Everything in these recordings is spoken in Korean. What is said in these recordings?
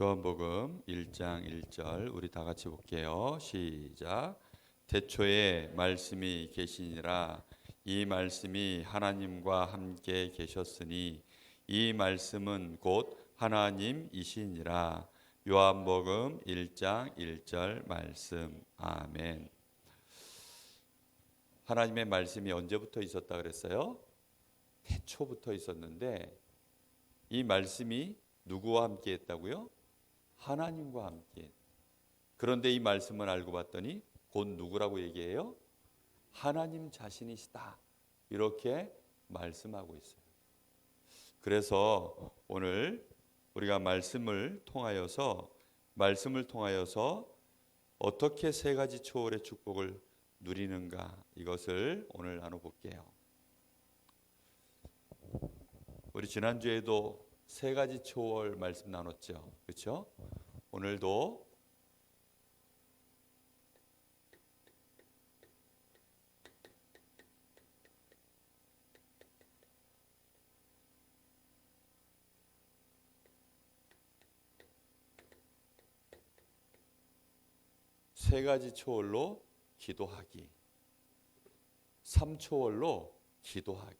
요한복음 1장 1절 우리 다 같이 볼게요. 시작. 태초에 말씀이 계시니라. 이 말씀이 하나님과 함께 계셨으니 이 말씀은 곧 하나님이시니라. 요한복음 1장 1절 말씀. 아멘. 하나님의 말씀이 언제부터 있었다 그랬어요? 태초부터 있었는데 이 말씀이 누구와 함께 했다고요? 하나님과 함께. 그런데 이 말씀을 알고 봤더니 곧 누구라고 얘기해요? 하나님 자신이시다. 이렇게 말씀하고 있어요. 그래서 오늘 우리가 말씀을 통하여서 어떻게 세 가지 초월의 축복을 누리는가, 이것을 오늘 나눠볼게요. 우리 지난주에도 세 가지 초월 말씀 나눴죠. 그렇죠? 오늘도 세 가지 초월로 기도하기, 3초월로 기도하기.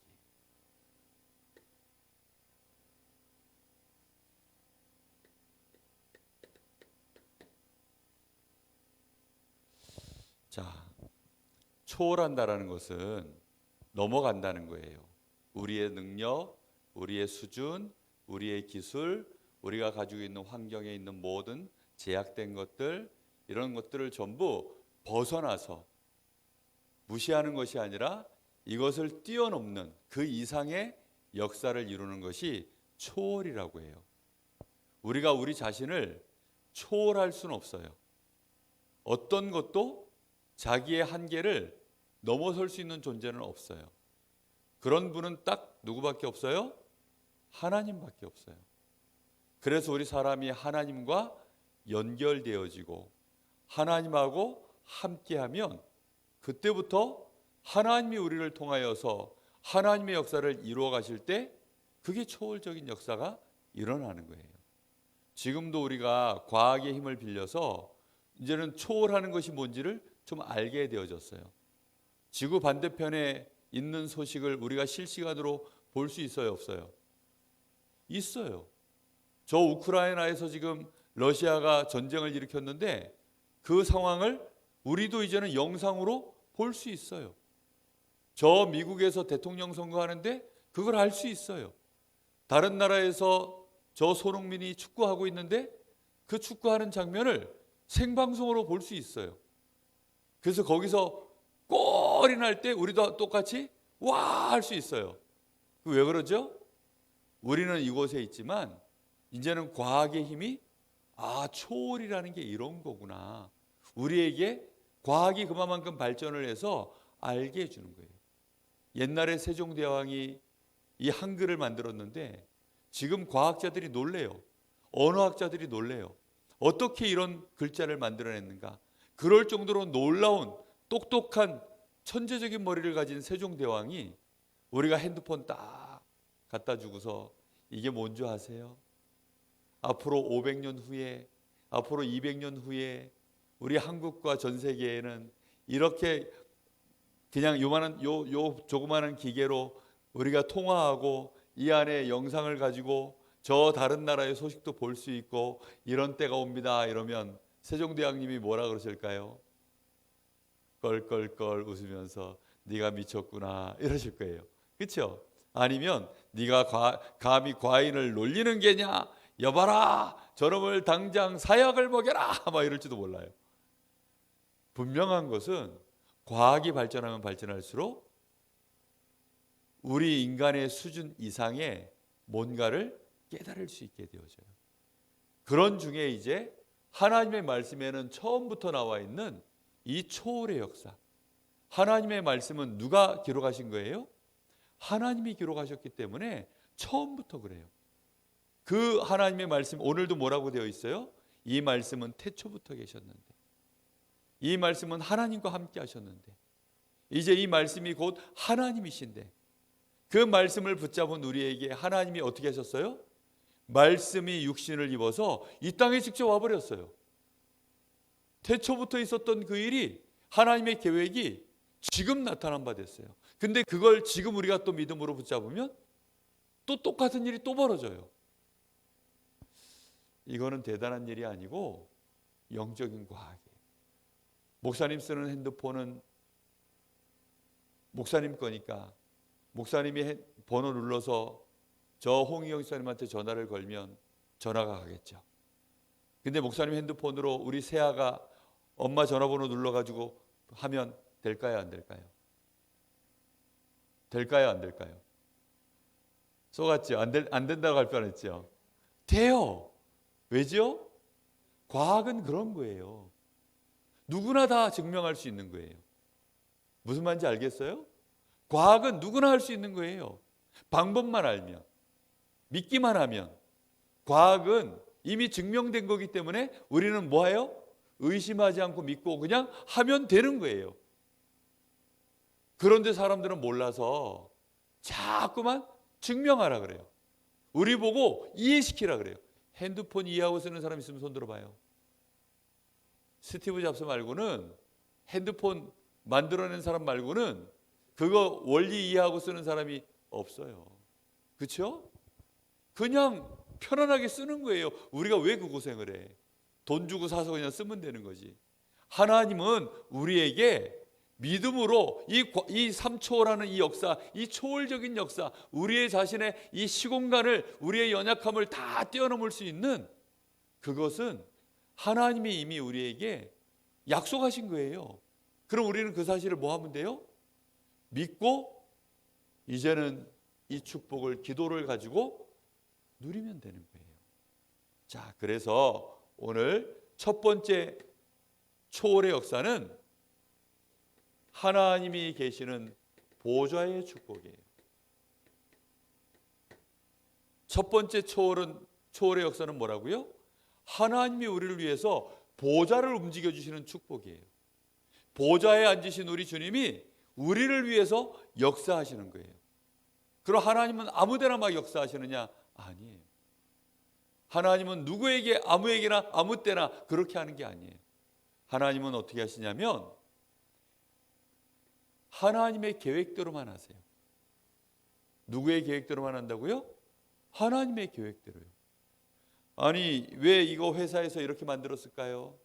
자, 초월한다라는 것은 넘어간다는 거예요. 우리의 능력, 우리의 수준, 우리의 기술, 우리가 가지고 있는 환경에 있는 모든 제약된 것들, 이런 것들을 전부 벗어나서 무시하는 것이 아니라 이것을 뛰어넘는 그 이상의 역사를 이루는 것이 초월이라고 해요. 우리가 우리 자신을 초월할 수는 없어요. 어떤 것도 자기의 한계를 넘어설 수 있는 존재는 없어요. 그런 분은 딱 누구밖에 없어요? 하나님밖에 없어요. 그래서 우리 사람이 하나님과 연결되어지고 하나님하고 함께하면 그때부터 하나님이 우리를 통하여서 하나님의 역사를 이루어 가실 때 그게 초월적인 역사가 일어나는 거예요. 지금도 우리가 과학의 힘을 빌려서 이제는 초월하는 것이 뭔지를 좀 알게 되어졌어요. 지구 반대편에 있는 소식을 우리가 실시간으로 볼 수 있어요, 없어요? 있어요. 저 우크라이나에서 지금 러시아가 전쟁을 일으켰는데 그 상황을 우리도 이제는 영상으로 볼 수 있어요. 저 미국에서 대통령 선거하는데 그걸 알 수 있어요. 다른 나라에서 저 손흥민이 축구하고 있는데 그 축구하는 장면을 생방송으로 볼 수 있어요. 그래서 거기서 골이 날 때 우리도 똑같이 와 할 수 있어요. 왜 그러죠? 우리는 이곳에 있지만 이제는 과학의 힘이 초월이라는 게 이런 거구나. 우리에게 과학이 그만큼 발전을 해서 알게 해주는 거예요. 옛날에 세종대왕이 이 한글을 만들었는데 지금 과학자들이 놀래요. 언어학자들이 놀래요. 어떻게 이런 글자를 만들어냈는가. 그럴 정도로 놀라운 똑똑한 천재적인 머리를 가진 세종대왕이 우리가 핸드폰 딱 갖다 주고서 이게 뭔지 아세요? 앞으로 500년 후에, 앞으로 200년 후에 우리 한국과 전 세계에는 이렇게 그냥 요만한 요 조그마한 기계로 우리가 통화하고 이 안에 영상을 가지고 저 다른 나라의 소식도 볼 수 있고 이런 때가 옵니다. 이러면 세종대왕님이 뭐라 그러실까요? 껄껄껄 웃으면서 네가 미쳤구나 이러실 거예요. 그렇죠? 아니면 네가 감히 과인을 놀리는 게냐? 여봐라 저놈을 당장 사약을 먹여라 막 이럴지도 몰라요. 분명한 것은 과학이 발전하면 발전할수록 우리 인간의 수준 이상의 뭔가를 깨달을 수 있게 되어져요. 그런 중에 이제 하나님의 말씀에는 처음부터 나와 있는 이 초월의 역사. 하나님의 말씀은 누가 기록하신 거예요? 하나님이 기록하셨기 때문에 처음부터 그래요. 그 하나님의 말씀 오늘도 뭐라고 되어 있어요? 이 말씀은 태초부터 계셨는데, 이 말씀은 하나님과 함께 하셨는데, 이제 이 말씀이 곧 하나님이신데 그 말씀을 붙잡은 우리에게 하나님이 어떻게 하셨어요? 말씀이 육신을 입어서 이 땅에 직접 와버렸어요. 태초부터 있었던 그 일이, 하나님의 계획이 지금 나타난 바 됐어요. 근데 그걸 지금 우리가 또 믿음으로 붙잡으면 또 똑같은 일이 또 벌어져요. 이거는 대단한 일이 아니고 영적인 과학이에요. 목사님 쓰는 핸드폰은 목사님 거니까 목사님이 번호 눌러서 저 홍희영 목사님한테 전화를 걸면 전화가 가겠죠. 근데 목사님 핸드폰으로 우리 세아가 엄마 전화번호 눌러가지고 하면 될까요, 안 될까요? 될까요, 안 될까요? 속았죠? 안 된다고 할 뻔했죠? 돼요. 왜죠? 과학은 그런 거예요. 누구나 다 증명할 수 있는 거예요. 무슨 말인지 알겠어요? 과학은 누구나 할 수 있는 거예요. 방법만 알면, 믿기만 하면. 과학은 이미 증명된 거기 때문에 우리는 뭐예요? 의심하지 않고 믿고 그냥 하면 되는 거예요. 그런데 사람들은 몰라서 자꾸만 증명하라 그래요. 우리 보고 이해시키라 그래요. 핸드폰 이해하고 쓰는 사람 있으면 손 들어봐요. 스티브 잡스 말고는, 핸드폰 만들어낸 사람 말고는 그거 원리 이해하고 쓰는 사람이 없어요. 그렇죠? 그냥 편안하게 쓰는 거예요. 우리가 왜 그 고생을 해? 돈 주고 사서 그냥 쓰면 되는 거지. 하나님은 우리에게 믿음으로 이 삼초라는 이 역사, 이 초월적인 역사, 우리의 자신의 이 시공간을, 우리의 연약함을 다 뛰어넘을 수 있는 그것은 하나님이 이미 우리에게 약속하신 거예요. 그럼 우리는 그 사실을 뭐 하면 돼요? 믿고 이제는 이 축복을, 기도를 가지고 누리면 되는 거예요. 자, 그래서 오늘 첫 번째 초월의 역사는 하나님이 계시는 보좌의 축복이에요. 첫 번째 초월의 역사는 뭐라고요? 하나님이 우리를 위해서 보좌를 움직여 주시는 축복이에요. 보좌에 앉으신 우리 주님이 우리를 위해서 역사하시는 거예요. 그럼 하나님은 아무데나 막 역사하시느냐? 아니에요. 하나님은 누구에게, 아무에게나 아무 때나 그렇게 하는 게 아니에요. 하나님은 어떻게 하시냐면 하나님의 계획대로만 하세요. 누구의 계획대로만 한다고요? 하나님의 계획대로요. 아니, 왜 이거 회사에서 이렇게 만들었을까요?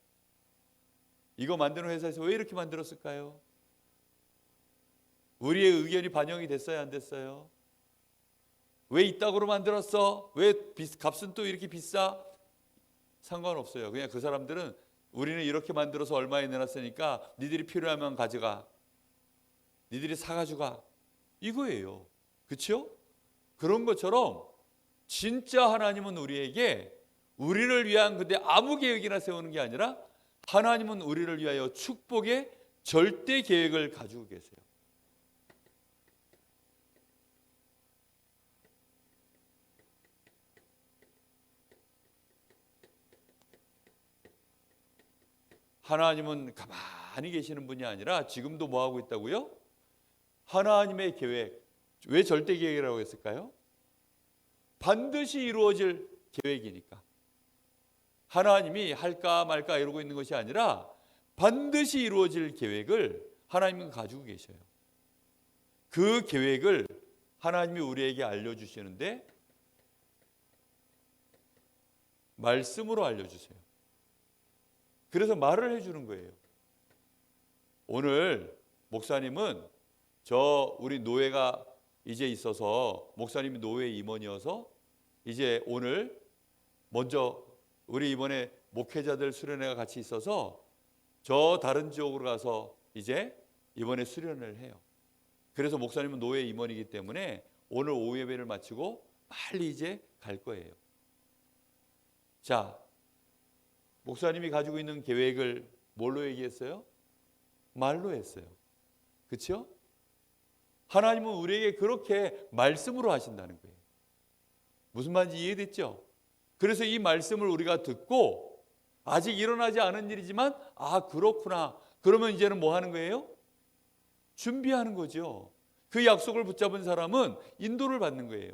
이거 만드는 회사에서 왜 이렇게 만들었을까요? 우리의 의견이 반영이 됐어요, 안 됐어요? 왜 이따구로 만들었어? 왜 값은 또 이렇게 비싸? 상관없어요. 그냥 그 사람들은 우리는 이렇게 만들어서 얼마에 내놨으니까 니들이 필요하면 가져가. 니들이 사가지고 가. 이거예요. 그렇죠? 그런 것처럼 진짜 하나님은 우리에게, 우리를 위한, 근데 아무 계획이나 세우는 게 아니라 하나님은 우리를 위하여 축복의 절대 계획을 가지고 계세요. 하나님은 가만히 계시는 분이 아니라 지금도 뭐 하고 있다고요? 하나님의 계획. 왜 절대 계획이라고 했을까요? 반드시 이루어질 계획이니까. 하나님이 할까 말까 이러고 있는 것이 아니라 반드시 이루어질 계획을 하나님은 가지고 계셔요. 그 계획을 하나님이 우리에게 알려주시는데 말씀으로 알려주세요. 그래서 말을 해주는 거예요. 오늘 목사님은 우리 노예가 이제 있어서, 목사님이 노예 임원이어서 이제 오늘 먼저 우리 이번에 목회자들 수련회가 같이 있어서 저 다른 지역으로 가서 이제 이번에 수련을 해요. 그래서 목사님은 노예 임원이기 때문에 오늘 오후 예배를 마치고 빨리 이제 갈 거예요. 자, 목사님이 가지고 있는 계획을 뭘로 얘기했어요? 말로 했어요. 그렇죠? 하나님은 우리에게 그렇게 말씀으로 하신다는 거예요. 무슨 말인지 이해됐죠? 그래서 이 말씀을 우리가 듣고 아직 일어나지 않은 일이지만 그렇구나. 그러면 이제는 뭐 하는 거예요? 준비하는 거죠. 그 약속을 붙잡은 사람은 인도를 받는 거예요.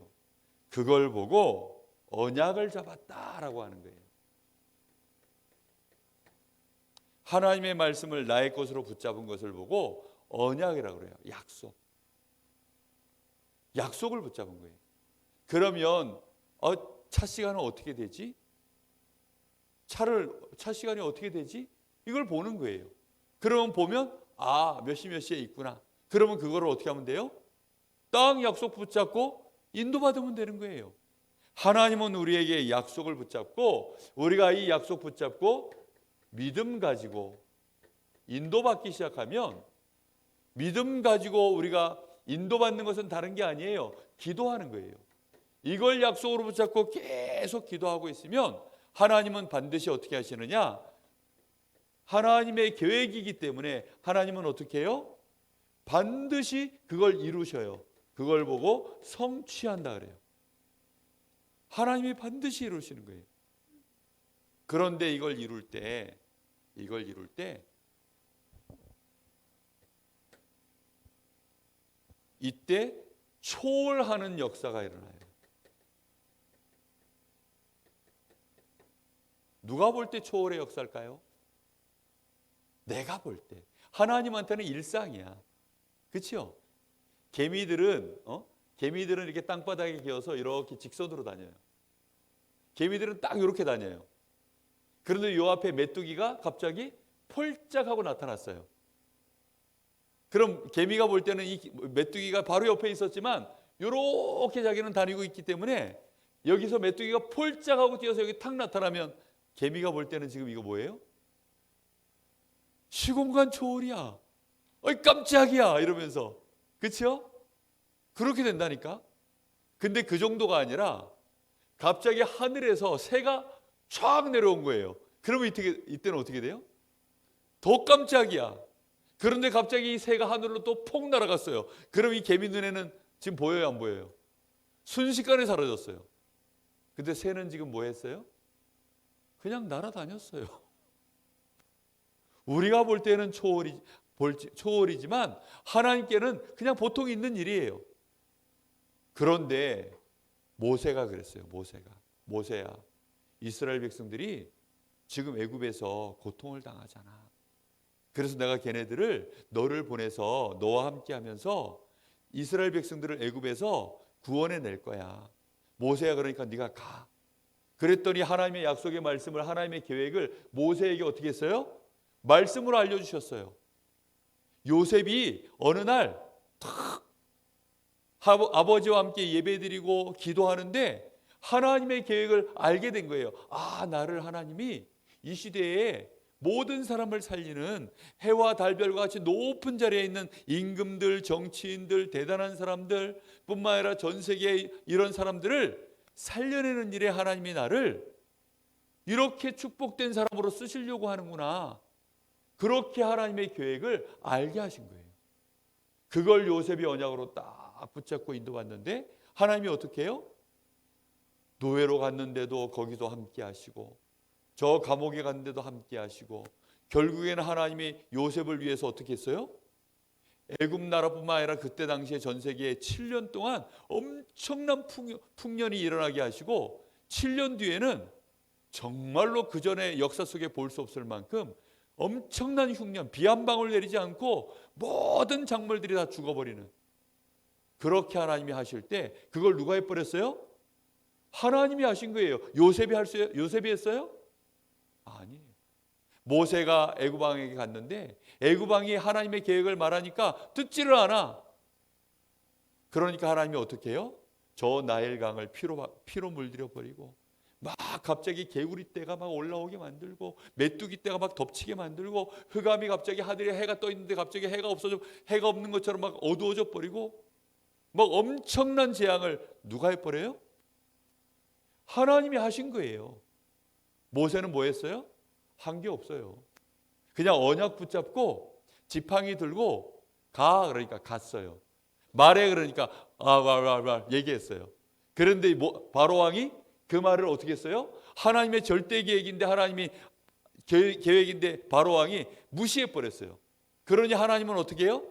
그걸 보고 언약을 잡았다라고 하는 거예요. 하나님의 말씀을 나의 것으로 붙잡은 것을 보고 언약이라고 그래요. 약속을 붙잡은 거예요. 그러면 차 시간은 어떻게 되지? 차 시간이 어떻게 되지? 이걸 보는 거예요. 그러면 보면 몇 시에 있구나. 그러면 그거를 어떻게 하면 돼요? 딱 약속 붙잡고 인도받으면 되는 거예요. 하나님은 우리에게 약속을 붙잡고 우리가 이 약속 붙잡고 믿음 가지고 인도받기 시작하면, 믿음 가지고 우리가 인도받는 것은 다른 게 아니에요. 기도하는 거예요. 이걸 약속으로 붙잡고 계속 기도하고 있으면 하나님은 반드시 어떻게 하시느냐? 하나님의 계획이기 때문에 하나님은 어떻게 해요? 반드시 그걸 이루셔요. 그걸 보고 성취한다 그래요. 하나님이 반드시 이루시는 거예요. 그런데 이걸 이룰 때 이때 초월하는 역사가 일어나요. 누가 볼 때 초월의 역사일까요? 내가 볼 때. 하나님한테는 일상이야. 그렇죠? 개미들은 이렇게 땅바닥에 기어서 이렇게 직선으로 다녀요. 개미들은 딱 이렇게 다녀요. 그런데 요 앞에 메뚜기가 갑자기 폴짝하고 나타났어요. 그럼 개미가 볼 때는 이 메뚜기가 바로 옆에 있었지만 이렇게 자기는 다니고 있기 때문에 여기서 메뚜기가 폴짝하고 뛰어서 여기 탁 나타나면 개미가 볼 때는 지금 이거 뭐예요? 시공간 초월이야. 어이 깜짝이야 이러면서. 그렇죠? 그렇게 된다니까. 근데 그 정도가 아니라 갑자기 하늘에서 새가 쫙 내려온 거예요. 그러면 이때는 어떻게 돼요? 더 깜짝이야. 그런데 갑자기 이 새가 하늘로 또 폭 날아갔어요. 그럼 이 개미 눈에는 지금 보여요, 안 보여요? 순식간에 사라졌어요. 근데 새는 지금 뭐 했어요? 그냥 날아다녔어요. 우리가 볼 때는 초월이지만 하나님께는 그냥 보통 있는 일이에요. 그런데 모세가 그랬어요. 모세야, 이스라엘 백성들이 지금 애굽에서 고통을 당하잖아. 그래서 내가 걔네들을 너를 보내서 너와 함께 하면서 이스라엘 백성들을 애굽에서 구원해 낼 거야. 모세야, 그러니까 네가 가. 그랬더니 하나님의 약속의 말씀을, 하나님의 계획을 모세에게 어떻게 했어요? 말씀으로 알려주셨어요. 요셉이 어느 날 아버지와 함께 예배드리고 기도하는데 하나님의 계획을 알게 된 거예요. 나를 하나님이 이 시대에 모든 사람을 살리는 해와 달별과 같이 높은 자리에 있는 임금들, 정치인들, 대단한 사람들 뿐만 아니라 전 세계의 이런 사람들을 살려내는 일에 하나님이 나를 이렇게 축복된 사람으로 쓰시려고 하는구나. 그렇게 하나님의 계획을 알게 하신 거예요. 그걸 요셉이 언약으로 딱 붙잡고 인도받는데 하나님이 어떻게 해요? 노예로 갔는데도 거기도 함께 하시고, 저 감옥에 갔는데도 함께 하시고, 결국에는 하나님이 요셉을 위해서 어떻게 했어요? 애굽 나라뿐만 아니라 그때 당시에 전 세계에 7년 동안 엄청난 풍년이 일어나게 하시고, 7년 뒤에는 정말로 그 전에 역사 속에 볼 수 없을 만큼 엄청난 흉년, 비 한 방울 내리지 않고 모든 작물들이 다 죽어버리는, 그렇게 하나님이 하실 때 그걸 누가 해버렸어요? 하나님이 하신 거예요. 요셉이 했어요? 아니에요. 모세가 애굽 왕에게 갔는데 애굽 왕이 하나님의 계획을 말하니까 듣지를 않아. 그러니까 하나님이 어떻게 해요? 저 나일강을 피로 물들여 버리고, 막 갑자기 개구리 떼가 막 올라오게 만들고, 메뚜기 떼가 막 덮치게 만들고, 흑암이 갑자기 하늘에 해가 떠 있는데 갑자기 해가 없는 것처럼 막 어두워져 버리고, 막 엄청난 재앙을 누가 해버려요? 하나님이 하신 거예요. 모세는 뭐 했어요? 한 게 없어요. 그냥 언약 붙잡고 지팡이 들고 그러니까 갔어요. 말해, 그러니까 얘기했어요. 그런데 바로 왕이 그 말을 어떻게 했어요? 하나님의 절대 계획인데, 하나님이 계획인데 바로 왕이 무시해 버렸어요. 그러니 하나님은 어떻게 해요?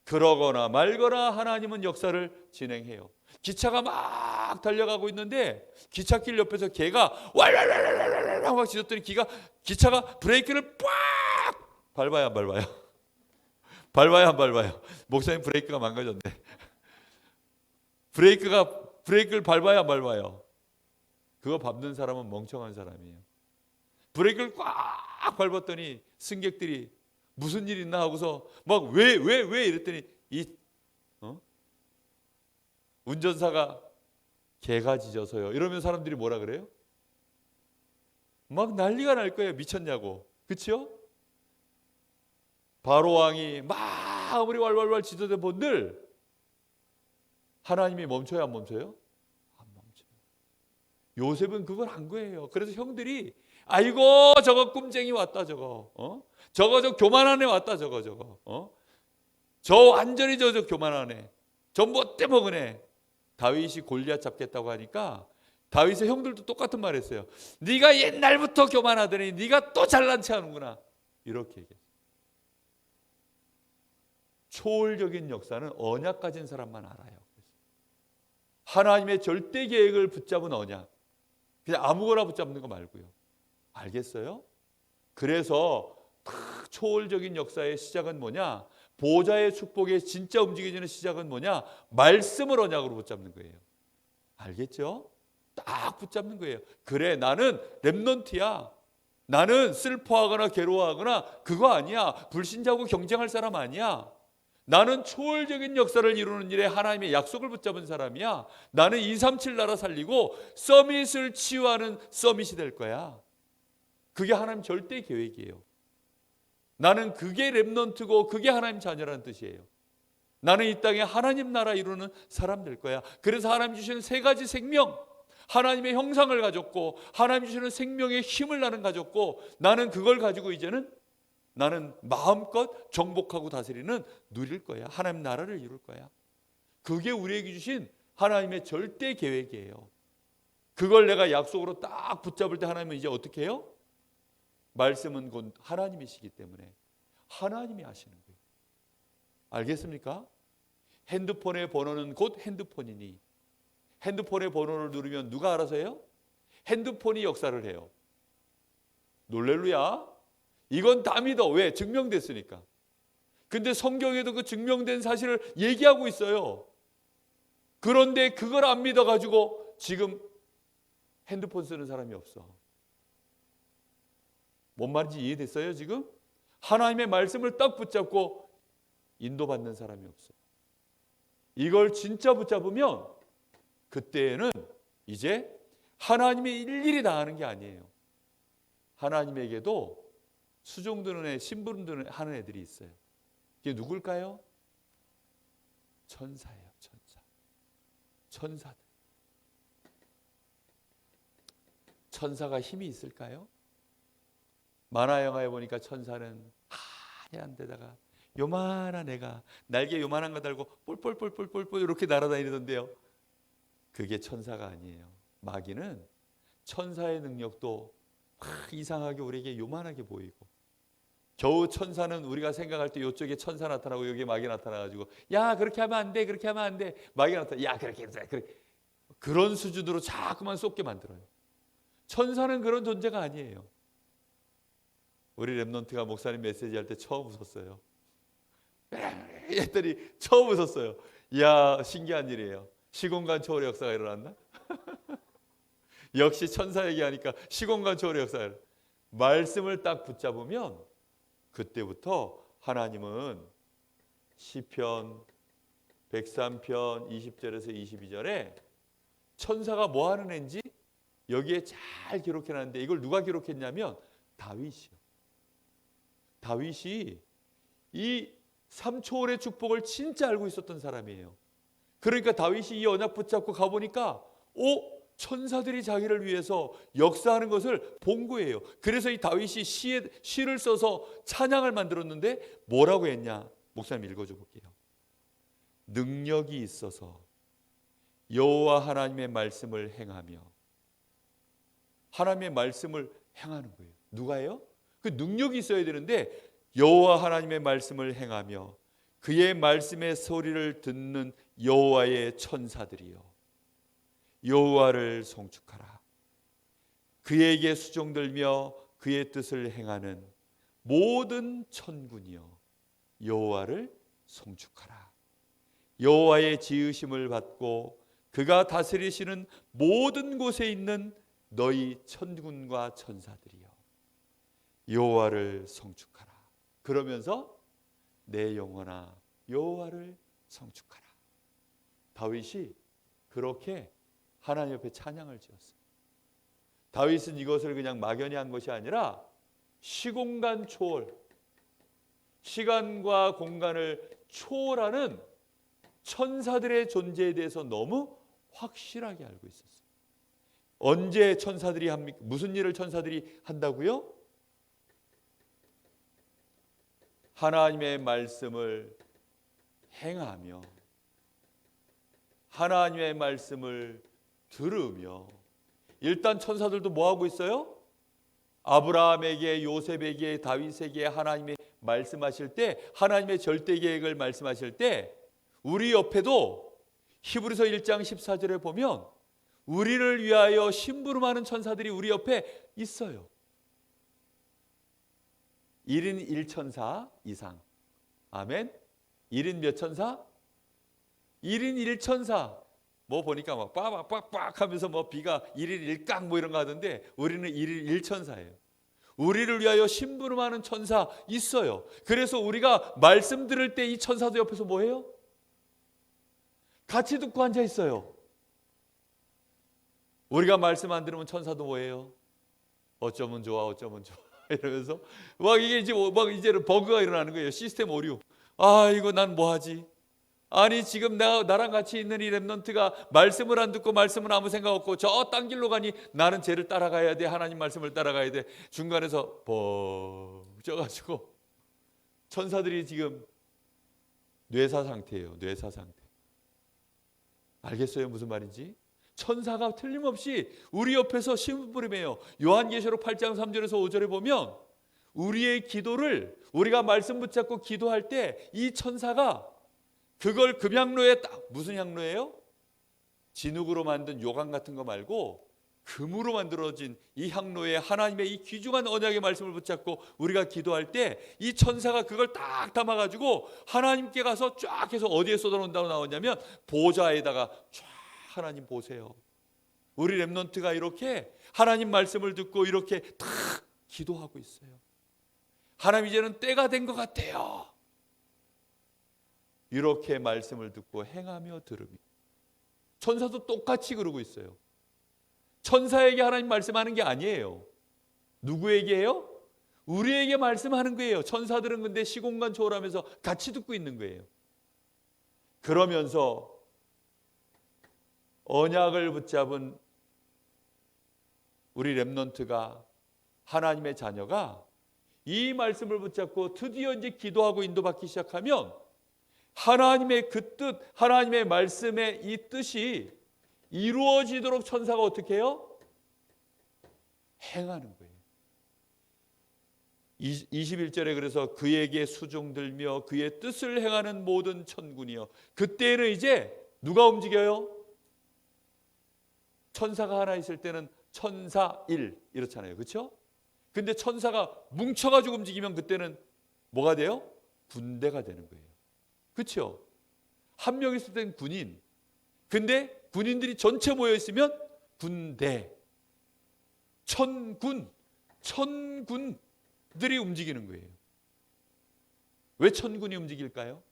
그러거나 말거나 하나님은 역사를 진행해요. 기차가 막 달려가고 있는데 기찻길 옆에서 개가 왈왈왈왈왈 막 짖었더니 기차가 브레이크를 빡 밟아야 안 밟아요? 밟아야 안 밟아요? 목사님 브레이크가 망가졌네. 브레이크를 밟아야 안 밟아요? 그거 밟는 사람은 멍청한 사람이에요. 브레이크를 꽉 밟았더니 승객들이 무슨 일 있나 하고서 막 왜 이랬더니 운전사가 개가 짖어서요. 이러면 사람들이 뭐라 그래요? 막 난리가 날 거예요. 미쳤냐고. 그렇죠? 바로 왕이 막 아무리 왈왈왈 짖어대 본들 하나님이 멈춰요, 안 멈춰요? 안 멈춰요. 요셉은 그걸 한 거예요. 그래서 형들이 아이고 저거 꿈쟁이 왔다 저거. 저거 저 교만한 애 왔다 저거. 저 완전히 저 교만한 애. 저 못돼 먹은 애. 다윗이 골리앗 잡겠다고 하니까 다윗의 형들도 똑같은 말 했어요. 네가 옛날부터 교만하더니 네가 또 잘난 체 하는구나. 이렇게 얘기했어요. 초월적인 역사는 언약 가진 사람만 알아요. 하나님의 절대 계획을 붙잡은 언약. 그냥 아무거나 붙잡는 거 말고요. 알겠어요? 그래서 초월적인 역사의 시작은 뭐냐? 보좌의 축복의 진짜 움직여지는 시작은 뭐냐? 말씀을 언약으로 붙잡는 거예요. 알겠죠? 딱 붙잡는 거예요. 그래 나는 렘넌트야. 나는 슬퍼하거나 괴로워하거나 그거 아니야. 불신자하고 경쟁할 사람 아니야. 나는 초월적인 역사를 이루는 일에 하나님의 약속을 붙잡은 사람이야. 나는 237 나라 살리고 서밋을 치유하는 서밋이 될 거야. 그게 하나님 절대 계획이에요. 나는 그게 렘넌트고 그게 하나님 자녀라는 뜻이에요. 나는 이 땅에 하나님 나라 이루는 사람 될 거야. 그래서 하나님 주시는 세 가지 생명, 하나님의 형상을 가졌고 하나님 주시는 생명의 힘을 나는 가졌고 나는 그걸 가지고 이제는 나는 마음껏 정복하고 다스리는 누릴 거야. 하나님 나라를 이룰 거야. 그게 우리에게 주신 하나님의 절대 계획이에요. 그걸 내가 약속으로 딱 붙잡을 때 하나님은 이제 어떻게 해요? 말씀은 곧 하나님이시기 때문에 하나님이 하시는 거예요. 알겠습니까? 핸드폰의 번호는 곧 핸드폰이니 핸드폰의 번호를 누르면 누가 알아서 해요? 핸드폰이 역사를 해요. 놀렐루야. 이건 다 믿어. 왜? 증명됐으니까. 근데 성경에도 그 증명된 사실을 얘기하고 있어요. 그런데 그걸 안 믿어가지고 지금 핸드폰 쓰는 사람이 없어. 뭔 말인지 이해됐어요 지금? 하나님의 말씀을 딱 붙잡고 인도받는 사람이 없어요. 이걸 진짜 붙잡으면 그때에는 이제 하나님이 일일이 다 하는 게 아니에요. 하나님에게도 수종 드는 애, 심부름 드는 하는 애들이 있어요. 이게 누굴까요? 천사예요. 천사들. 천사가 힘이 있을까요? 만화 영화에 보니까 천사는 하얀 데다가 요만한 애가 날개 요만한 거 달고 뿔뿔뿔뿔뿔 이렇게 날아다니던데요. 그게 천사가 아니에요. 마귀는 천사의 능력도 이상하게 우리에게 요만하게 보이고 겨우 천사는 우리가 생각할 때 이쪽에 천사 나타나고 여기에 마귀 나타나가지고 야 그렇게 하면 안 돼 그렇게 하면 안 돼 마귀가 나타나 야 그렇게 해서 그런 수준으로 자꾸만 쏟게 만들어요. 천사는 그런 존재가 아니에요. 우리 렘넌트가 목사님 메시지 할 때 처음 웃었어요. 했더니 처음 웃었어요. 이야 신기한 일이에요. 시공간 초월의 역사가 일어났나? 역시 천사 얘기하니까 시공간 초월의 역사가 말씀을 딱 붙잡으면 그때부터 하나님은 시편 103편 20절에서 22절에 천사가 뭐 하는 애인지 여기에 잘 기록해놨는데 이걸 누가 기록했냐면 다윗이요. 다윗이 이 3초월의 축복을 진짜 알고 있었던 사람이에요. 그러니까 다윗이 이 언약 붙잡고 가보니까 천사들이 자기를 위해서 역사하는 것을 본 거예요. 그래서 이 다윗이 시를 써서 찬양을 만들었는데 뭐라고 했냐? 목사님 읽어줘 볼게요. 능력이 있어서 여호와 하나님의 말씀을 행하며 하나님의 말씀을 행하는 거예요. 누가요? 그 능력이 있어야 되는데 여호와 하나님의 말씀을 행하며 그의 말씀의 소리를 듣는 여호와의 천사들이여 여호와를 송축하라. 그에게 수종들며 그의 뜻을 행하는 모든 천군이여 여호와를 송축하라. 여호와의 지으심을 받고 그가 다스리시는 모든 곳에 있는 너희 천군과 천사들이여 여호와를 송축하라. 그러면서 내 영혼아 여호와를 송축하라. 다윗이 그렇게 하나님 옆에 찬양을 지었어요. 다윗은 이것을 그냥 막연히 한 것이 아니라 시공간 초월, 시간과 공간을 초월하는 천사들의 존재에 대해서 너무 확실하게 알고 있었어요. 언제 천사들이 합니까? 무슨 일을 천사들이 한다고요? 하나님의 말씀을 행하며 하나님의 말씀을 들으며. 일단 천사들도 뭐 하고 있어요? 아브라함에게, 요셉에게, 다윗에게 하나님이 말씀하실 때, 하나님의 절대 계획을 말씀하실 때 우리 옆에도 히브리서 1장 14절에 보면 우리를 위하여 심부름하는 천사들이 우리 옆에 있어요. 1인 1천사 이상. 아멘. 1인 몇 천사? 1인 1천사. 뭐 보니까 막 빠박빠박 하면서 뭐 비가 1인 1강 뭐 이런 거 하던데 우리는 1인 1천사예요. 우리를 위하여 심부름하는 천사 있어요. 그래서 우리가 말씀 들을 때 이 천사도 옆에서 뭐 해요? 같이 듣고 앉아 있어요. 우리가 말씀 안 들으면 천사도 뭐 해요? 어쩌면 좋아, 어쩌면 좋아 이러면서 막 이게 이제 막 이제는 버그가 일어나는 거예요. 시스템 오류. 아, 이거 난 뭐 하지? 아니 지금 나랑 같이 있는 이 렘넌트가 말씀을 안 듣고 말씀은 아무 생각 없고 저 딴 길로 가니 나는 쟤를 따라가야 돼. 하나님 말씀을 따라가야 돼. 중간에서 뻐져가지고 천사들이 지금 뇌사 상태예요. 뇌사 상태. 알겠어요? 무슨 말인지? 천사가 틀림없이 우리 옆에서 심부름해요. 요한계시록 8장 3절에서 5절에 보면 우리의 기도를 우리가 말씀 붙잡고 기도할 때 이 천사가 그걸 금향로에 딱, 무슨 향로예요? 진흙으로 만든 요강 같은 거 말고 금으로 만들어진 이 향로에 하나님의 이 귀중한 언약의 말씀을 붙잡고 우리가 기도할 때 이 천사가 그걸 딱 담아가지고 하나님께 가서 쫙 해서 어디에 쏟아놓는다고 나오냐면 보좌에다가 쫙. 하나님 보세요. 우리 렘넌트가 이렇게 하나님 말씀을 듣고 이렇게 탁 기도하고 있어요. 하나님 이제는 때가 된 것 같아요. 이렇게 말씀을 듣고 행하며 들으며. 천사도 똑같이 그러고 있어요. 천사에게 하나님 말씀하는 게 아니에요. 누구에게요? 우리에게 말씀하는 거예요. 천사들은 근데 시공간 초월하면서 같이 듣고 있는 거예요. 그러면서 언약을 붙잡은 우리 렘넌트가, 하나님의 자녀가 이 말씀을 붙잡고 드디어 이제 기도하고 인도받기 시작하면 하나님의 그 뜻, 하나님의 말씀의 이 뜻이 이루어지도록 천사가 어떻게 해요? 행하는 거예요. 21절에 그래서 그에게 수종들며 그의 뜻을 행하는 모든 천군이요. 그때는 이제 누가 움직여요? 천사가 하나 있을 때는 천사 1 이렇잖아요. 그렇죠? 근데 천사가 뭉쳐가지고 움직이면 그때는 뭐가 돼요? 군대가 되는 거예요. 그렇죠? 한 명 있을 때는 군인. 근데 군인들이 전체 모여 있으면 군대. 천군들이 움직이는 거예요. 왜 천군이 움직일까요?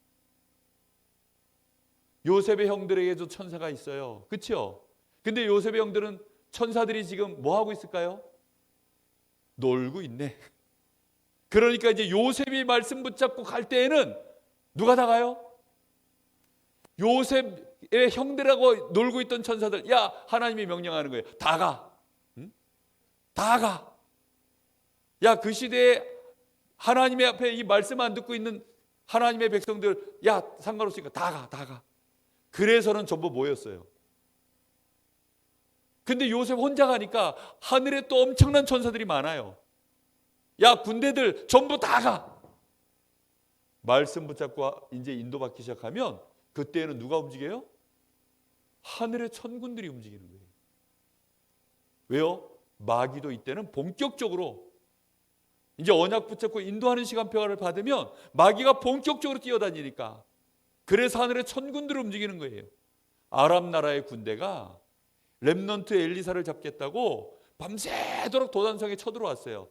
요셉의 형들에게도 천사가 있어요. 그렇죠? 근데 요셉의 형들은 천사들이 지금 뭐 하고 있을까요? 놀고 있네. 그러니까 이제 요셉이 말씀 붙잡고 갈 때에는 누가 다가요? 요셉의 형들하고 놀고 있던 천사들, 야, 하나님이 명령하는 거예요. 다가. 응? 다가. 야, 그 시대에 하나님의 앞에 이 말씀 안 듣고 있는 하나님의 백성들, 야, 상관없으니까 다가. 그래서는 전부 모였어요. 근데 요셉 혼자 가니까 하늘에 또 엄청난 천사들이 많아요. 야, 군대들 전부 다 가. 말씀 붙잡고 이제 인도받기 시작하면 그때는 누가 움직여요? 하늘의 천군들이 움직이는 거예요. 왜요? 마귀도 이때는 본격적으로 이제 언약 붙잡고 인도하는 시간표를 받으면 마귀가 본격적으로 뛰어다니니까, 그래서 하늘의 천군들을 움직이는 거예요. 아람 나라의 군대가 렘넌트 엘리사를 잡겠다고 밤새도록 도단성에 쳐들어왔어요.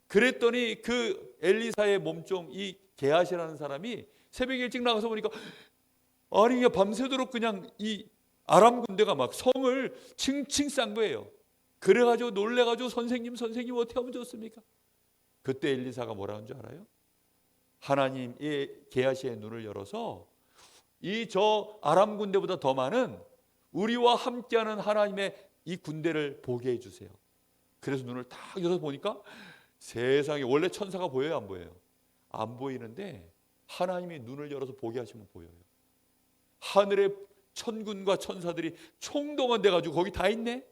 그랬더니 그 엘리사의 몸종 이 게하시라는 사람이 새벽에 일찍 나가서 보니까 아니 밤새도록 그냥 이 아람 군대가 막 성을 칭칭 싼 거예요. 그래가지고 놀래가지고 선생님 어떻게 하면 좋습니까? 그때 엘리사가 뭐라는 줄 알아요? 하나님의 게하시의 눈을 열어서 이 저 아람 군대보다 더 많은 우리와 함께하는 하나님의 이 군대를 보게 해주세요. 그래서 눈을 딱 열어서 보니까 세상에, 원래 천사가 보여요, 안 보여요? 안 보이는데 하나님이 눈을 열어서 보게 하시면 보여요. 하늘의 천군과 천사들이 총동원돼 가지고 거기 다 있네.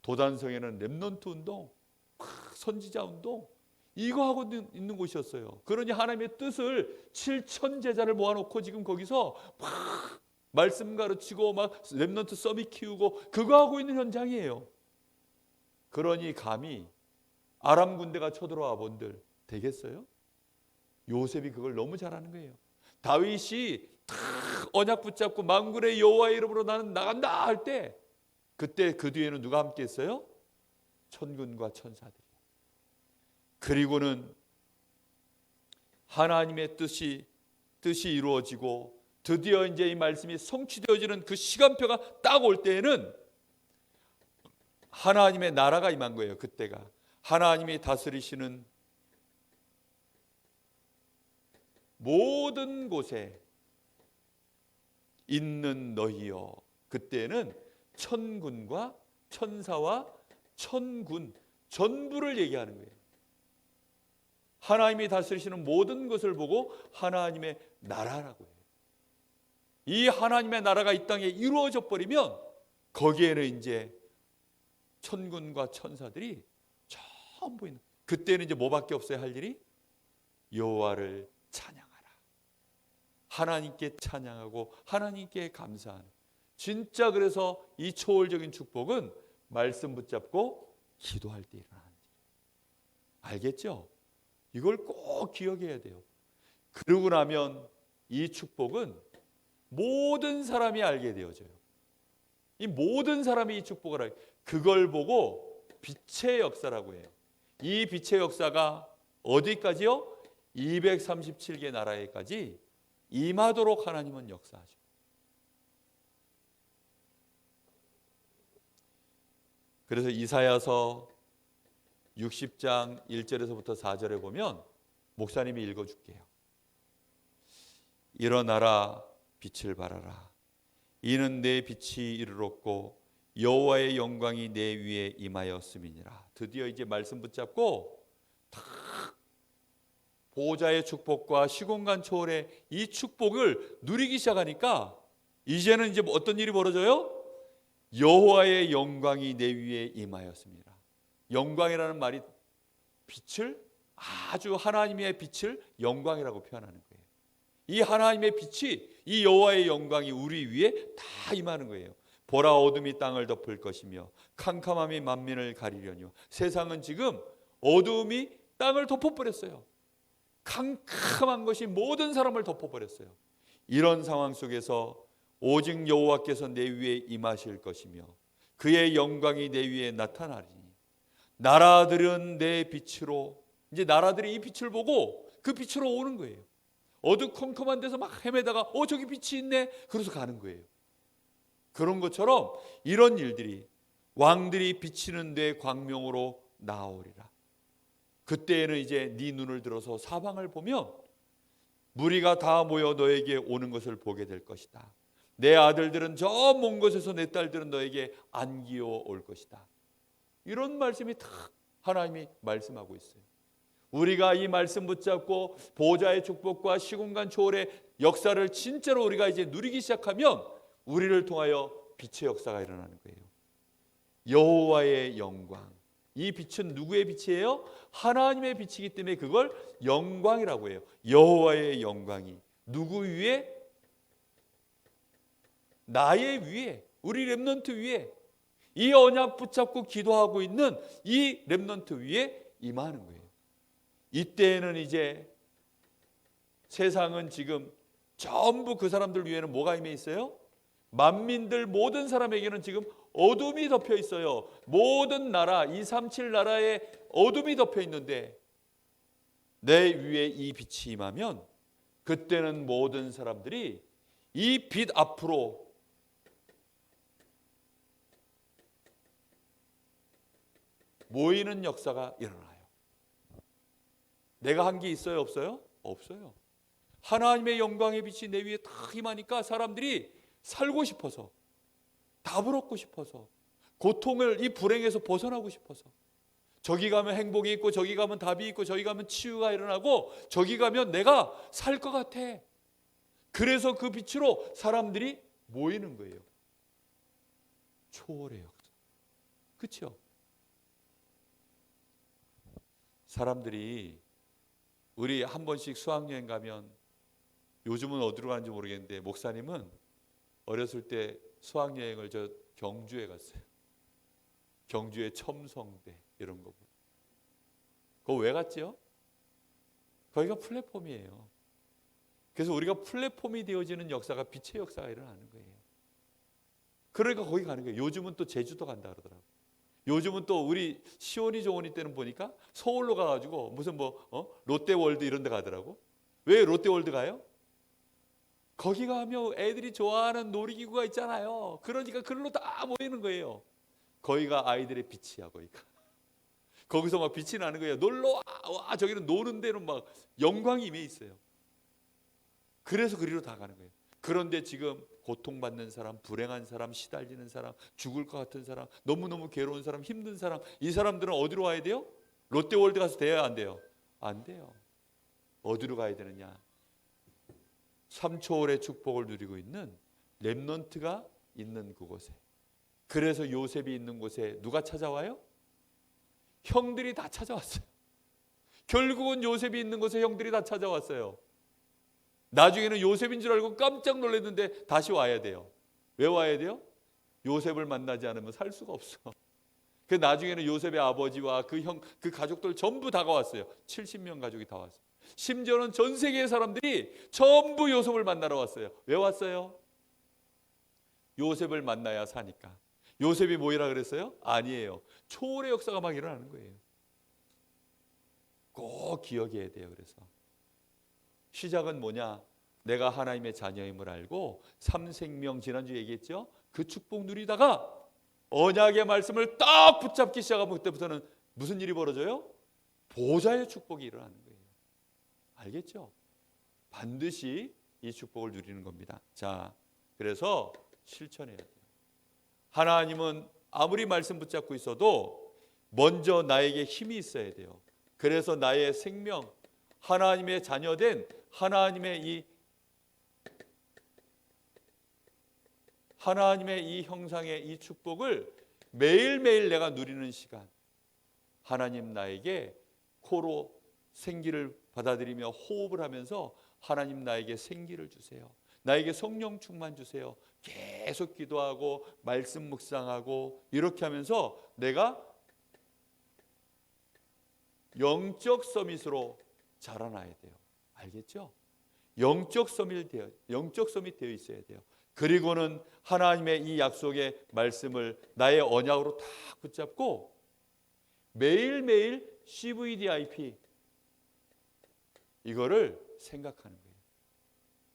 도단성에는 렘넌트 운동, 선지자 운동, 이거 하고 있는 곳이었어요. 그러니 하나님의 뜻을 7천 제자를 모아놓고 지금 거기서 막 말씀 가르치고 막 렘넌트 서밋 키우고 그거 하고 있는 현장이에요. 그러니 감히 아람 군대가 쳐들어와 본들 되겠어요? 요셉이 그걸 너무 잘하는 거예요. 다윗이 탁 언약 붙잡고 만군의 여호와의 이름으로 나는 나간다 할 때, 그때 그 뒤에는 누가 함께 했어요? 천군과 천사들이. 그리고는 하나님의 뜻이 이루어지고 드디어 이제 이 말씀이 성취되어지는 그 시간표가 딱 올 때에는 하나님의 나라가 임한 거예요. 그때가 하나님이 다스리시는 모든 곳에 있는 너희여. 그때는 천군과 천사와 천군 전부를 얘기하는 거예요. 하나님이 다스리시는 모든 것을 보고 하나님의 나라라고 해요. 이 하나님의 나라가 이 땅에 이루어져 버리면 거기에는 이제 천군과 천사들이 전부 있는, 그때는 이제 뭐밖에 없어야 할 일이? 여호와를 찬양하라. 하나님께 찬양하고 하나님께 감사하는. 진짜 그래서 이 초월적인 축복은 말씀 붙잡고 기도할 때 일어나는 일. 알겠죠? 이걸 꼭 기억해야 돼요. 그러고 나면 이 축복은 모든 사람이 알게 되어져요. 이 모든 사람이 이 축복을 알게, 그걸 보고 빛의 역사라고 해요. 이 빛의 역사가 어디까지요? 237개 나라에까지 임하도록 하나님은 역사하죠. 그래서 이사야서 60장 1절에서부터 4절에 보면 목사님이 읽어줄게요. 일어나라, 빛을 발하라. 이는 내 빛이 이르렀고 여호와의 영광이 내 위에 임하였음이니라. 드디어 이제 말씀 붙잡고 다 보호자의 축복과 시공간 초월의 이 축복을 누리기 시작하니까 이제는 이제 어떤 일이 벌어져요? 여호와의 영광이 내 위에 임하였습니다. 영광이라는 말이 빛을, 아주 하나님의 빛을 영광이라고 표현하는 거예요. 이 하나님의 빛이, 이 여호와의 영광이 우리 위에 다 임하는 거예요. 보라, 어둠이 땅을 덮을 것이며 캄캄함이 만민을 가리려니와. 세상은 지금 어둠이 땅을 덮어버렸어요. 캄캄한 것이 모든 사람을 덮어버렸어요. 이런 상황 속에서 오직 여호와께서 내 위에 임하실 것이며 그의 영광이 내 위에 나타나리니 나라들은 내 빛으로, 이제 나라들이 이 빛을 보고 그 빛으로 오는 거예요. 어두컴컴한 데서 막 헤매다가 저기 빛이 있네, 그래서 가는 거예요. 그런 것처럼 이런 일들이, 왕들이 비치는 데 광명으로 나오리라. 그때에는 이제 네 눈을 들어서 사방을 보면 무리가 다 모여 너에게 오는 것을 보게 될 것이다. 내 아들들은 저 먼 곳에서, 내 딸들은 너에게 안기어 올 것이다. 이런 말씀이 딱 하나님이 말씀하고 있어요. 우리가 이 말씀 붙잡고 보호자의 축복과 시공간 초월의 역사를 진짜로 우리가 이제 누리기 시작하면 우리를 통하여 빛의 역사가 일어나는 거예요. 여호와의 영광. 이 빛은 누구의 빛이에요? 하나님의 빛이기 때문에 그걸 영광이라고 해요. 여호와의 영광이 누구 위에? 나의 위에, 우리 렘넌트 위에, 이 언약 붙잡고 기도하고 있는 이 렘넌트 위에 임하는 거예요. 이때에는 이제 세상은 지금 전부 그 사람들 위에는 뭐가 임해 있어요? 만민들 모든 사람에게는 지금 어둠이 덮여 있어요. 모든 나라, 237 나라에 어둠이 덮여 있는데 내 위에 이 빛이 임하면 그때는 모든 사람들이 이 빛 앞으로 모이는 역사가 일어나요. 내가 한 게 있어요? 없어요? 없어요. 하나님의 영광의 빛이 내 위에 탁 임하니까 사람들이 살고 싶어서, 답을 얻고 싶어서, 고통을, 이 불행에서 벗어나고 싶어서, 저기 가면 행복이 있고 저기 가면 답이 있고 저기 가면 치유가 일어나고 저기 가면 내가 살 것 같아. 그래서 그 빛으로 사람들이 모이는 거예요. 초월의 역사. 그렇죠? 사람들이 우리 한 번씩 수학여행 가면, 요즘은 어디로 가는지 모르겠는데 목사님은 어렸을 때 수학여행을 저 경주에 갔어요. 경주의 첨성대 이런 거. 그거 왜 갔죠? 거기가 플랫폼이에요. 그래서 우리가 플랫폼이 되어지는 역사가 빛의 역사가 일어나는 거예요. 그러니까 거기 가는 거예요. 요즘은 또 제주도 간다 그러더라고요. 요즘은 또 우리 시온이 종온이 때는 보니까 서울로 가가지고 무슨 롯데월드 이런 데 가더라고. 왜 롯데월드 가요? 거기 가면 애들이 좋아하는 놀이기구가 있잖아요. 그러니까 그걸로 다 모이는 거예요. 거기가 아이들의 빛이야. 거기서 막 빛이 나는 거예요. 놀러 와. 저기는 노는 데는 막 영광이 임해 있어요. 그래서 그리로 다 가는 거예요. 그런데 지금 고통받는 사람, 불행한 사람, 시달리는 사람, 죽을 것 같은 사람, 너무너무 괴로운 사람, 힘든 사람, 이 사람들은 어디로 와야 돼요? 롯데월드 가서 돼야 안 돼요? 안 돼요. 어디로 가야 되느냐? 3초월의 축복을 누리고 있는 렘넌트가 있는 그곳에. 그래서 요셉이 있는 곳에 누가 찾아와요? 형들이 다 찾아왔어요. 결국은 요셉이 있는 곳에 형들이 다 찾아왔어요. 나중에는 요셉인 줄 알고 깜짝 놀랐는데 다시 와야 돼요. 왜 와야 돼요? 요셉을 만나지 않으면 살 수가 없어. 그 나중에는 요셉의 아버지와 그 가족들 전부 다가왔어요. 70명 가족이 다 왔어요. 심지어는 전 세계의 사람들이 전부 요셉을 만나러 왔어요. 왜 왔어요? 요셉을 만나야 사니까. 요셉이 뭐이라 그랬어요? 아니에요. 초월의 역사가 막 일어나는 거예요. 꼭 기억해야 돼요. 그래서 시작은 뭐냐? 내가 하나님의 자녀임을 알고 삼생명, 지난주 얘기했죠? 그 축복 누리다가 언약의 말씀을 딱 붙잡기 시작하면 그때부터는 무슨 일이 벌어져요? 보좌의 축복이 일어나는 거예요. 알겠죠? 반드시 이 축복을 누리는 겁니다. 자, 그래서 실천해야 돼요. 하나님은 아무리 말씀 붙잡고 있어도 먼저 나에게 힘이 있어야 돼요. 그래서 나의 생명, 하나님의 자녀된 하나님의 이 형상의 이 축복을 매일매일 내가 누리는 시간, 하나님 나에게 코로 생기를 받아들이며 호흡을 하면서 하나님 나에게 생기를 주세요. 나에게 성령 충만 주세요. 계속 기도하고 말씀 묵상하고 이렇게 하면서 내가 영적 서밋으로 자라나야 돼요. 알겠죠? 영적 서밋 되어 있어야 돼요. 그리고는 하나님의 이 약속의 말씀을 나의 언약으로 다 붙잡고 매일매일 CVDIP 이거를 생각하는 거예요.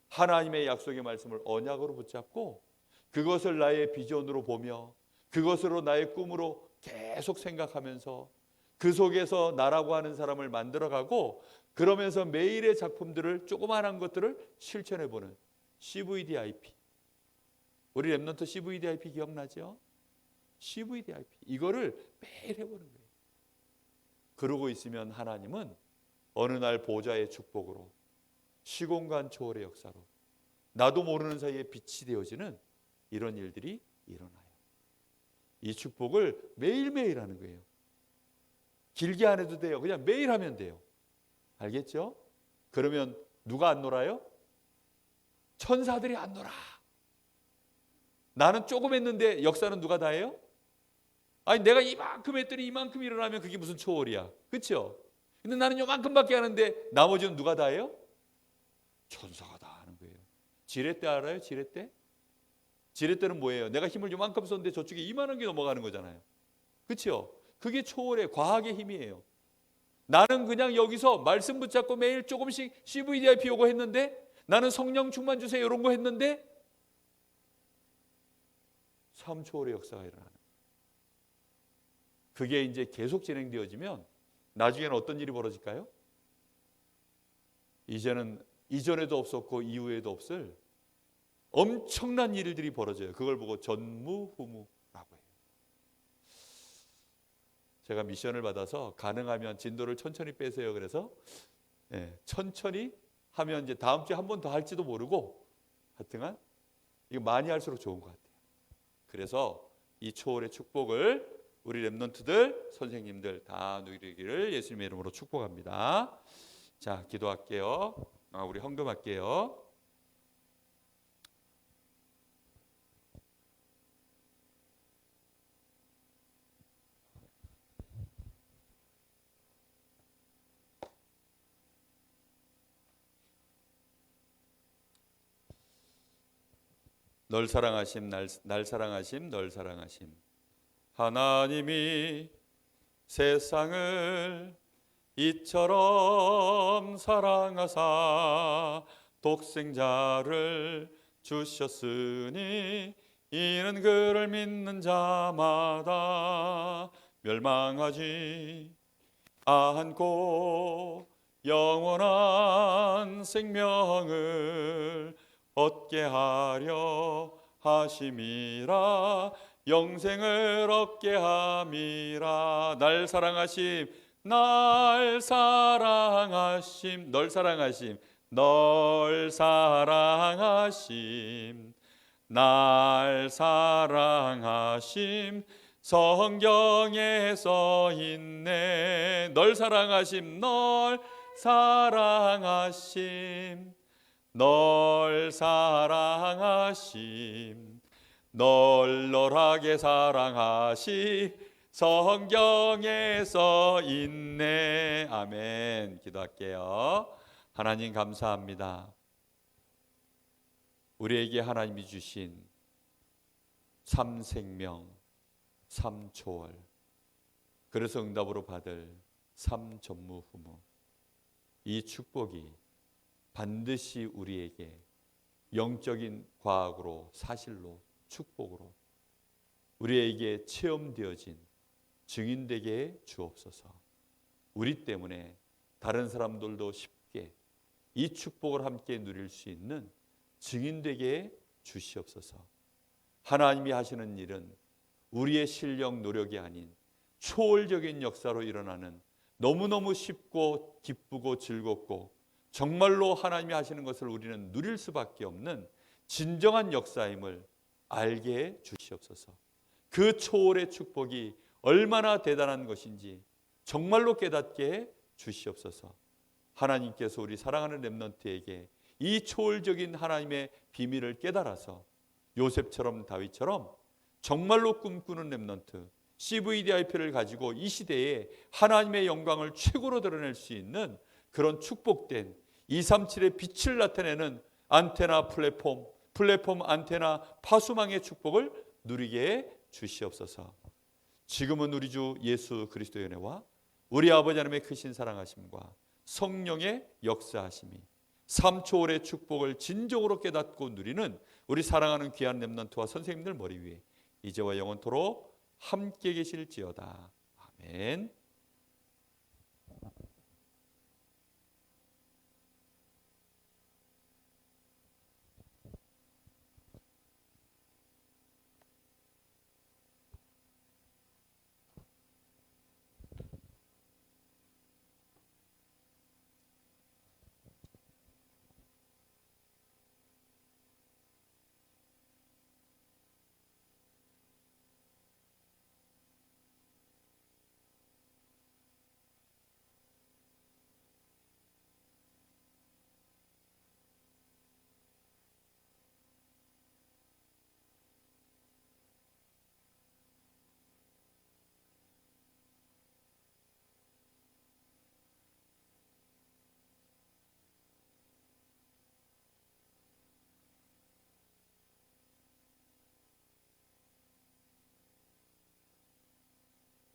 하나님의 약속의 말씀을 언약으로 붙잡고 그것을 나의 비전으로 보며 그것으로 나의 꿈으로 계속 생각하면서 그 속에서 나라고 하는 사람을 만들어가고 그러면서 매일의 작품들을 조그마한 것들을 실천해보는 CVDIP. 우리 렘넌트 CVDIP 기억나죠? CVDIP 이거를 매일 해보는 거예요. 그러고 있으면 하나님은 어느 날 보좌의 축복으로 시공간 초월의 역사로 나도 모르는 사이에 빛이 되어지는 이런 일들이 일어나요. 이 축복을 매일매일 하는 거예요. 길게 안 해도 돼요. 그냥 매일 하면 돼요. 알겠죠? 그러면 누가 안 놀아요? 천사들이 안 놀아. 나는 조금 했는데 역사는 누가 다 해요? 아니 내가 이만큼 했더니 이만큼 일어나면 그게 무슨 초월이야. 그렇죠? 근데 나는 요만큼밖에 하는데 나머지는 누가 다 해요? 천사가 다 하는 거예요. 지렛대 알아요? 지렛대? 지렛대는 뭐예요? 내가 힘을 요만큼 썼는데 저쪽에 이만한 게 넘어가는 거잖아요. 그렇죠? 그게 초월의 과학의 힘이에요. 나는 그냥 여기서 말씀 붙잡고 매일 조금씩 CVDIP 요거 했는데, 나는 성령 충만 주세요 이런 거 했는데 삶 초월의 역사가 일어나는 거예요. 그게 이제 계속 진행되어지면 나중에는 어떤 일이 벌어질까요? 이제는 이전에도 없었고 이후에도 없을 엄청난 일들이 벌어져요. 그걸 보고 전무후무라고 해요. 제가 미션을 받아서 가능하면 진도를 천천히 빼세요. 그래서 천천히 하면 이제 다음 주에 한 번 더 할지도 모르고, 하여튼간 이거 많이 할수록 좋은 것 같아요. 그래서 이 초월의 축복을 우리 랩런트들, 선생님들 다 누리기를 예수님의 이름으로 축복합니다. 자, 기도할게요. 우리 헌금할게요. 널 사랑하심, 날 사랑하심, 널 사랑하심. 하나님이 세상을 이처럼 사랑하사 독생자를 주셨으니 이는 그를 믿는 자마다 멸망하지 않고 영원한 생명을 얻게 하려 하심이라. 영생을 얻게 함이라. 날 사랑하심, 날 사랑하심, 널 사랑하심, 널 사랑하심, 날 사랑하심. 성경에 써 있네. 널 사랑하심, 널 사랑하심, 널 사랑하심, 널널하게 사랑하시. 성경에 써 있네. 아멘. 기도할게요. 하나님 감사합니다. 우리에게 하나님이 주신 삼생명, 삼초월, 그래서 응답으로 받을 삼전무후무, 이 축복이 반드시 우리에게 영적인 과학으로, 사실로, 축복으로 우리에게 체험되어진 증인되게 주옵소서. 우리 때문에 다른 사람들도 쉽게 이 축복을 함께 누릴 수 있는 증인되게 주시옵소서. 하나님이 하시는 일은 우리의 실력, 노력이 아닌 초월적인 역사로 일어나는, 너무너무 쉽고 기쁘고 즐겁고 정말로 하나님이 하시는 것을 우리는 누릴 수밖에 없는 진정한 역사임을 알게 해 주시옵소서. 그 초월의 축복이 얼마나 대단한 것인지 정말로 깨닫게 해 주시옵소서. 하나님께서 우리 사랑하는 렘넌트에게 이 초월적인 하나님의 비밀을 깨달아서 요셉처럼 다윗처럼 정말로 꿈꾸는 렘넌트, CVDIP를 가지고 이 시대에 하나님의 영광을 최고로 드러낼 수 있는 그런 축복된 237의 빛을 나타내는 안테나 플랫폼 안테나 파수망의 축복을 누리게 해 주시옵소서. 지금은 우리 주 예수 그리스도의 은혜와 우리 아버지 하나님의 크신 사랑하심과 성령의 역사하심이 삼초월의 축복을 진정으로 깨닫고 누리는 우리 사랑하는 귀한 렘넌트와 선생님들 머리 위에 이제와 영원토록 함께 계실지어다. 아멘.